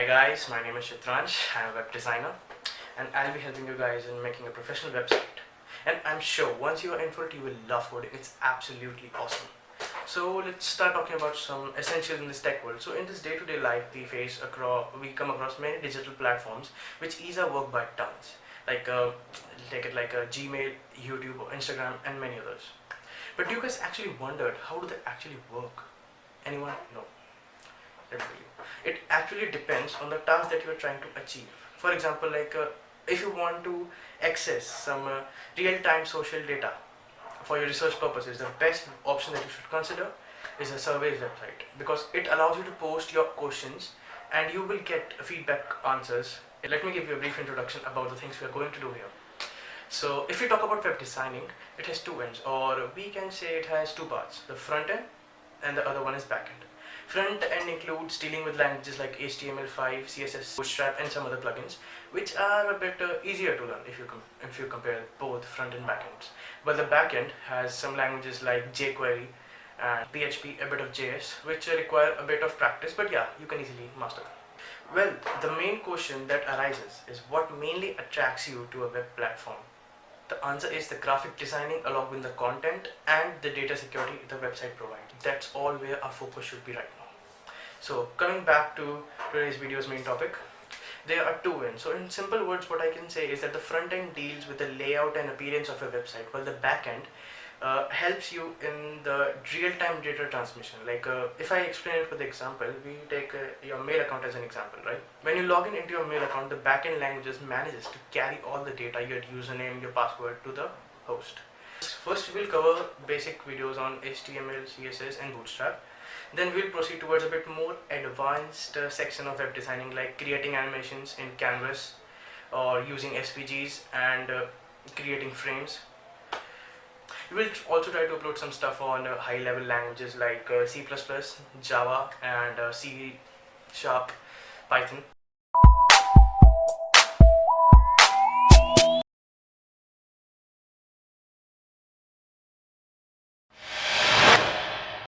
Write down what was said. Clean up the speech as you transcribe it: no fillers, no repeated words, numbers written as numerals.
guys, my name is Chitransh. I'm a web designer and I'll be helping you guys in making a professional website. And I'm sure once you are in for it, you will love coding. It's absolutely awesome. So let's start talking about some essentials in this tech world. So in this day-to-day life, we come across many digital platforms which ease our work by tons. Take it like Gmail, YouTube, Instagram, and many others. But do you guys actually wondered how do they actually work? Anyone? No. Let me tell you. It actually depends on the task that you are trying to achieve. For example, if you want to access some real-time social data for your research purposes, the best option that you should consider is a surveys website, because it allows you to post your questions and you will get feedback answers. Let me give you a brief introduction about the things we are going to do here. So if we talk about web designing, it has two ends, or we can say it has two parts, the front end and the other one is back end. Front end includes dealing with languages like HTML5, CSS, Bootstrap, and some other plugins, which are a bit easier to learn if you compare both front and back ends. But the back end has some languages like jQuery and PHP, a bit of JS, which require a bit of practice, but yeah, you can easily master them. Well, the main question that arises is what mainly attracts you to a web platform? The answer is the graphic designing along with the content and the data security the website provides. That's all where our focus should be right now. So coming back to today's video's main topic, there are two ends. So in simple words, what I can say is that the front end deals with the layout and appearance of a website, while the back end helps you in the real-time data transmission. If I explain it with the example, we take your mail account as an example, right? When you log in into your mail account, the backend languages manages to carry all the data, your username, your password, to the host. First, we will cover basic videos on HTML, CSS, and Bootstrap. Then we'll proceed towards a bit more advanced section of web designing, like creating animations in Canvas or using SVGs and creating frames. We will also try to upload some stuff on high-level languages like C++, Java, and C#, Python.